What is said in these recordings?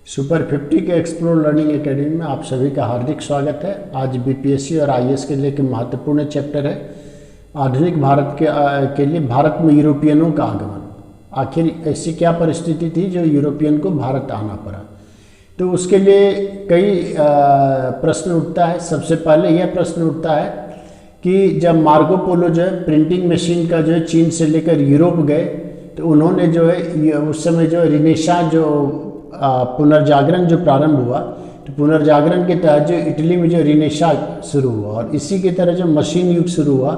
Super 50 के explore learning academy में आप सभी का हार्दिक स्वागत है। आज बीपीएससी और आईएएस के लिए एक महत्वपूर्ण चैप्टर है आधुनिक भारत के लिए भारत में यूरोपियनों का आगमन। आखिर ऐसी क्या परिस्थिति थी जो यूरोपियन को भारत आना पड़ा। तो उसके लिए कई प्रश्न उठता है। सबसे पहले यह प्रश्न उठता है कि जब मार्को पोलो जो है प्रिंटिंग मशीन का जो है चीन से लेकर यूरोप गए तो उन्होंने जो है उस समय जो रिनेसां जो पुनर्जागरण जो प्रारंभ हुआ तो पुनर्जागरण के तहत जो इटली में जो रिनेसां शुरू हुआ और इसी की तरह जो मशीन युग शुरू हुआ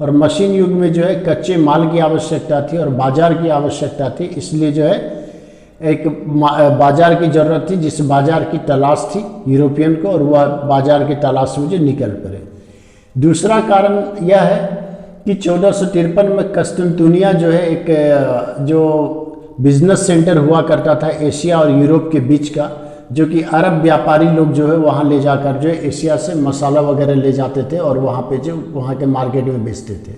और मशीन युग में जो है कच्चे माल की आवश्यकता थी और बाजार की आवश्यकता थी। इसलिए जो है एक बाजार की ज़रूरत थी जिस बाजार की तलाश थी यूरोपियन को और वह बाजार की तलाश में जो निकल पड़े। दूसरा कारण यह है कि 1453 में कस्तूनतुनिया जो है एक जो बिजनेस सेंटर हुआ करता था एशिया और यूरोप के बीच का, जो कि अरब व्यापारी लोग जो है वहाँ ले जाकर जो है एशिया से मसाला वगैरह ले जाते थे और वहाँ पे जो वहाँ के मार्केट में बेचते थे।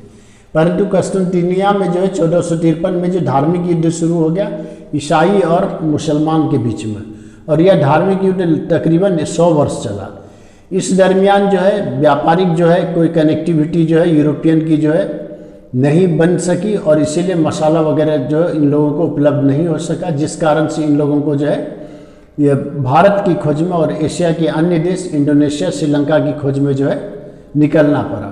परंतु कस्तूनतुनिया में जो है 1453 में जो धार्मिक युद्ध शुरू हो गया ईसाई और मुसलमान के बीच में, और यह धार्मिक युद्ध तकरीबन 100 वर्ष चला। इस दरमियान जो है व्यापारिक जो है कोई कनेक्टिविटी जो है यूरोपियन की जो है नहीं बन सकी और इसीलिए मसाला वगैरह जो इन लोगों को उपलब्ध नहीं हो सका, जिस कारण से इन लोगों को जो है ये भारत की खोज में और एशिया के अन्य देश इंडोनेशिया श्रीलंका की खोज में जो है निकलना पड़ा।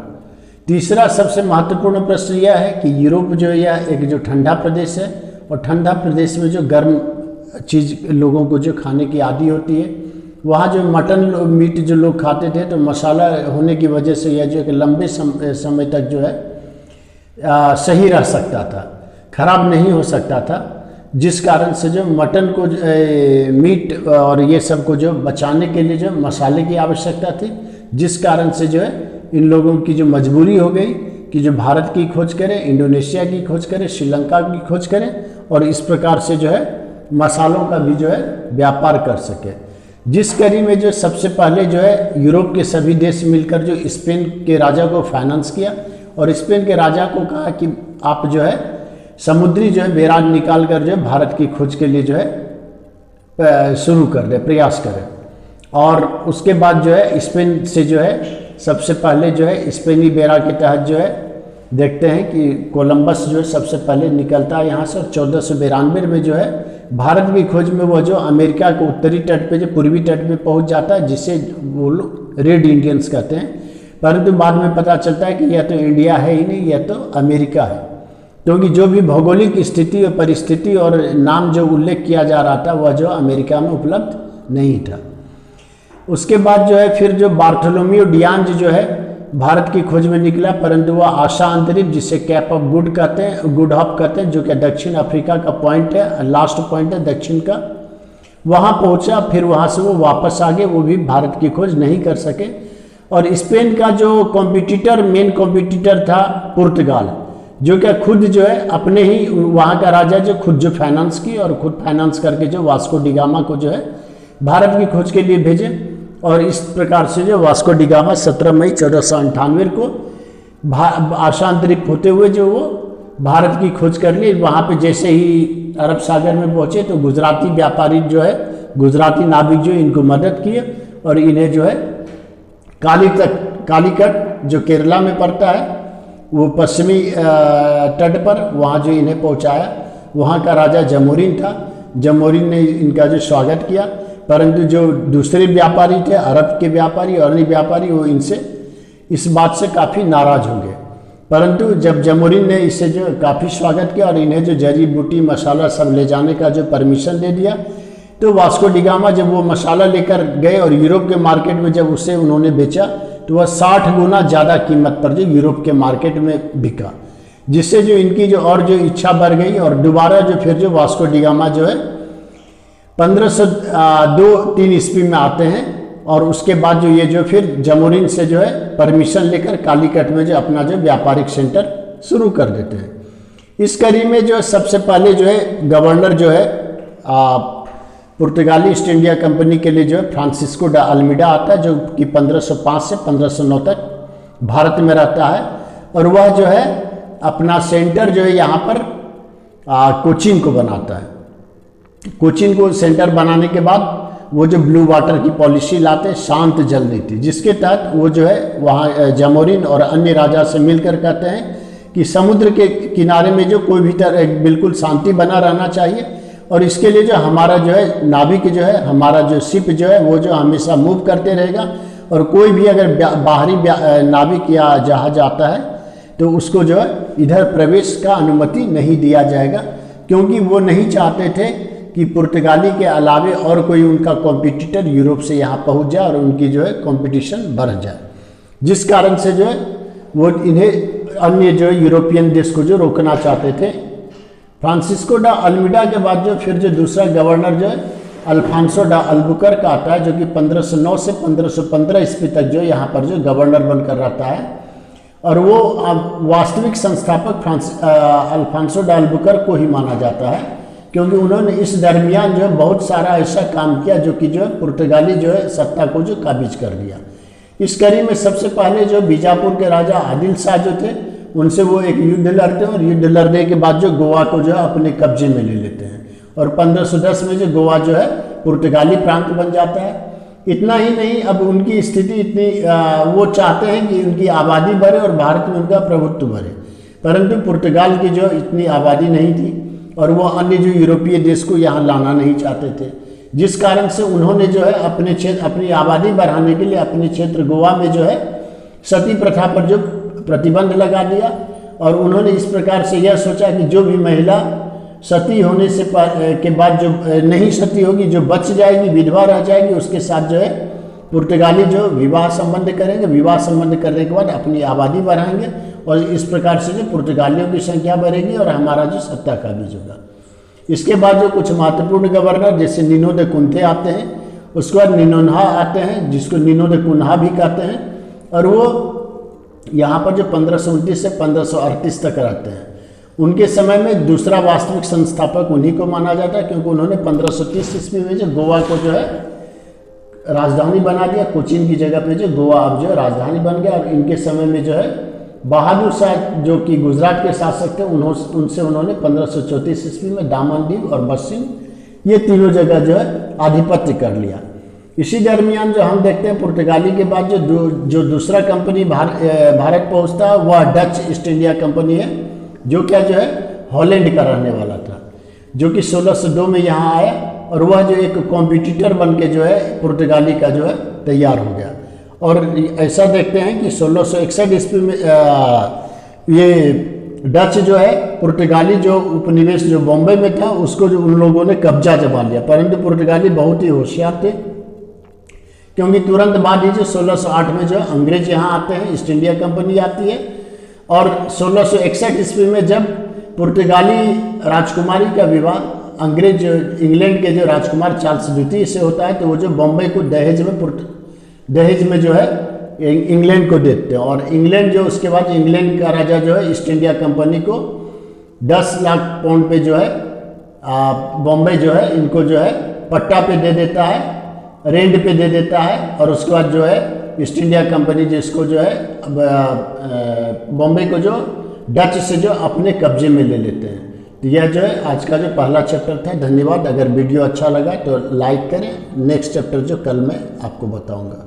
तीसरा सबसे महत्वपूर्ण प्रश्न यह है कि यूरोप जो है यह एक जो ठंडा प्रदेश है और ठंडा प्रदेश में जो गर्म चीज़ लोगों को जो खाने की आदि होती है, वहाँ जो मटन मीट जो लोग खाते थे तो मसाला होने की वजह से यह जो एक लंबे समय तक जो है सही रह सकता था, खराब नहीं हो सकता था, जिस कारण से जो मटन को मीट और ये सब को जो बचाने के लिए जो मसाले की आवश्यकता थी, जिस कारण से जो है इन लोगों की जो मजबूरी हो गई कि जो भारत की खोज करें, इंडोनेशिया की खोज करें, श्रीलंका की खोज करें और इस प्रकार से जो है मसालों का भी जो है व्यापार कर सके। जिस कड़ी में जो सबसे पहले जो है यूरोप के सभी देश मिलकर जो स्पेन के राजा को फाइनेंस किया और स्पेन के राजा को कहा कि आप जो है समुद्री जो है बेराग निकाल कर जो है भारत की खोज के लिए जो है शुरू कर दे, प्रयास करें। और उसके बाद जो है स्पेन से जो है सबसे पहले जो है स्पेनी बेड़ा के तहत जो है देखते हैं कि कोलंबस जो है सबसे पहले निकलता है यहाँ से और 1492 में जो है भारत की खोज में वह जो अमेरिका के उत्तरी तट पे जो पूर्वी तट पे पहुँच जाता है, जिसे वो लोग रेड इंडियंस कहते हैं। परंतु बाद में पता चलता है कि यह तो इंडिया है ही नहीं, यह तो अमेरिका है, क्योंकि जो भी भौगोलिक स्थिति और परिस्थिति और नाम जो उल्लेख किया जा रहा था वह जो अमेरिका में उपलब्ध नहीं था। उसके बाद जो है फिर जो बार्थोलोमेव डियांज जो है भारत की खोज में निकला, परंतु वह आशा अंतरिक्ष जिसे कैप ऑफ गुड कहते हैं, गुड हॉप कहते हैं, जो कि दक्षिण अफ्रीका का पॉइंट है, लास्ट पॉइंट है दक्षिण का, वहाँ पहुँचा। फिर वहाँ से वो वापस आ गए, वो भी भारत की खोज नहीं कर सके। और स्पेन का जो कॉम्पिटिटर मेन कॉम्पिटिटर था पुर्तगाल, जो क्या खुद जो है अपने ही वहाँ का राजा जो खुद जो फाइनेंस की और खुद फाइनेंस करके जो वास्को डिगामा को जो है भारत की खोज के लिए भेजे। और इस प्रकार से जो वास्को डिगामा 17 मई 1498 को आशांतरित होते हुए जो वो भारत की खोज कर ली। वहाँ पे जैसे ही अरब सागर में पहुँचे तो गुजराती व्यापारी जो है, गुजराती नाविक जो इनको मदद किए और इन्हें जो है कालीकट जो केरला में पड़ता है वो पश्चिमी तट पर, वहाँ जो इन्हें पहुँचाया। वहाँ का राजा जमोरिन था, जमोरिन ने इनका जो स्वागत किया, परंतु जो दूसरे व्यापारी थे अरब के व्यापारी और अन्य व्यापारी वो इनसे इस बात से काफ़ी नाराज हो गए। परंतु जब जमोरिन ने इसे जो काफ़ी स्वागत किया और इन्हें जो जड़ी बूटी मसाला सब ले जाने का जो परमिशन दे दिया, तो वास्को डिगामा जब वो मसाला लेकर गए और यूरोप के मार्केट में जब उसे उन्होंने बेचा तो वह 60 गुना ज़्यादा कीमत पर जो यूरोप के मार्केट में बिका, जिससे जो इनकी जो और जो इच्छा बढ़ गई और दोबारा जो फिर जो वास्को डिगामा जो है 1502-3 ईस्वी में आते हैं और उसके बाद जो ये जो फिर जमोरिन से जो है परमिशन लेकर कालीकट में जो अपना जो व्यापारिक सेंटर शुरू कर देते हैं। इस कड़ी में जो सबसे पहले जो है गवर्नर जो है पुर्तगाली ईस्ट इंडिया कंपनी के लिए जो है फ्रांसिस्को डा अल्मीडा आता है, जो कि 1505 से 1509 तक भारत में रहता है और वह जो है अपना सेंटर जो है यहाँ पर कोचीन को बनाता है। कोचीन को सेंटर बनाने के बाद वो जो ब्लू वाटर की पॉलिसी लाते, शांत जल नीति, जिसके तहत वो जो है वहाँ जामोरिन और अन्य राजा से मिलकर कहते हैं कि समुद्र के किनारे में जो कोई भी तरह बिल्कुल शांति बना रहना चाहिए, और इसके लिए जो हमारा जो है नाविक जो है, हमारा जो शिप जो है वो जो हमेशा मूव करते रहेगा, और कोई भी अगर बाहरी नाविक या जहाज आता है तो उसको जो है इधर प्रवेश का अनुमति नहीं दिया जाएगा, क्योंकि वो नहीं चाहते थे कि पुर्तगाली के अलावे और कोई उनका कॉम्पिटिटर यूरोप से यहाँ पहुँच जाए और उनकी जो है कंपटीशन बढ़ जाए, जिस कारण से जो है वो इन्हें अन्य जो यूरोपियन देश को जो रोकना चाहते थे। फ्रांसिस्को डा अल्मीडा के बाद जो फिर जो दूसरा गवर्नर जो है अल्फांसो डा अल्बुकर्क आता है, जो कि 1509 से 1515 ईस्वी तक जो यहाँ पर जो गवर्नर बनकर रहता है, और वो वास्तविक संस्थापक अल्फांसो डा अल्बुकर्क को ही माना जाता है, क्योंकि उन्होंने इस दरमियान जो है बहुत सारा ऐसा काम किया जो कि जो है पुर्तगाली जो है सत्ता को जो काबिज कर दिया। इस कड़ी में सबसे पहले जो बीजापुर के राजा आदिल शाह जो थे, उनसे वो एक युद्ध लड़ते हैं, और युद्ध लड़ने के बाद जो गोवा को जो है अपने कब्जे में ले लेते हैं, और 1510 में जो गोवा जो है पुर्तगाली प्रांत बन जाता है। इतना ही नहीं, अब उनकी स्थिति इतनी वो चाहते हैं कि उनकी आबादी बढ़े और भारत में उनका प्रभुत्व बढ़े, परंतु पुर्तगाल की जो इतनी आबादी नहीं थी, और वो अन्य जो यूरोपीय देश को यहाँ लाना नहीं चाहते थे, जिस कारण से उन्होंने जो है अपने क्षेत्र, अपनी आबादी बढ़ाने के लिए अपने क्षेत्र गोवा में जो है सती प्रथा पर जो प्रतिबंध लगा दिया, और उन्होंने इस प्रकार से यह सोचा कि जो भी महिला सती होने से के बाद जो नहीं सती होगी, जो बच जाएगी, विधवा रह जाएगी, उसके साथ जो है पुर्तगाली जो विवाह संबंध करेंगे, विवाह संबंध करने के बाद अपनी आबादी बढ़ाएंगे, और इस प्रकार से जो पुर्तगालियों की संख्या बढ़ेगी और हमारा जो सत्ता काबिज होगा। इसके बाद जो कुछ महत्वपूर्ण गवर्नर जैसे निनो दे कुंथे आते हैं, उसके बाद निनोन्हा आते हैं, जिसको निनो दे कुन्हा भी कहते हैं, और वो यहाँ पर जो 1529 से 1538 तक रहते हैं। उनके समय में दूसरा वास्तविक संस्थापक उन्हीं को माना जाता है, क्योंकि उन्होंने 1530 ईस्वी में जो गोवा को जो है राजधानी बना दिया, कोचीन की जगह पे जो गोवा अब जो राजधानी बन गया। और इनके समय में जो है बहादुर शाह जो कि गुजरात के शासक थे, उनसे उन्होंने 1534 ईस्वी में दामन दीव और बस्सिन ये तीनों जगह जो है आधिपत्य कर लिया। इसी दरमियान जो हम देखते हैं पुर्तगाली के बाद जो दूसरा कंपनी भारत पहुंचता है वह डच ईस्ट इंडिया कंपनी है, जो क्या जो है हॉलैंड का रहने वाला था, जो कि 1602 में यहाँ आया, और वह जो एक कॉम्पिटिटर बन के जो है पुर्तगाली का जो है तैयार हो गया। और ऐसा देखते हैं कि 1661 ईस्वी में ये डच जो है पुर्तगाली जो उपनिवेश जो बॉम्बे में था उसको जो उन लोगों ने कब्जा जमा लिया, परंतु पुर्तगाली बहुत ही होशियार थे, क्योंकि तुरंत बाद ही जो 1608 में जो अंग्रेज यहाँ आते हैं, ईस्ट इंडिया कंपनी आती है, और 1661 ईस्वी में जब पुर्तगाली राजकुमारी का विवाह अंग्रेज इंग्लैंड के जो राजकुमार चार्ल्स द्वितीय से होता है, तो वो जो बॉम्बे को दहेज में जो है इंग्लैंड को देते हैं, और इंग्लैंड जो उसके बाद इंग्लैंड का राजा जो है ईस्ट इंडिया कंपनी को 10 लाख पाउंड पे जो है बॉम्बे जो है इनको जो है पट्टा पे दे देता है, रेंट पे दे देता है, और उसके बाद जो है ईस्ट इंडिया कंपनी जिसको जो है बॉम्बे को जो डच से जो अपने कब्जे में ले लेते हैं। तो यह जो है आज का जो पहला चैप्टर था। धन्यवाद। अगर वीडियो अच्छा लगा तो लाइक करें। नेक्स्ट चैप्टर जो कल मैं आपको बताऊंगा।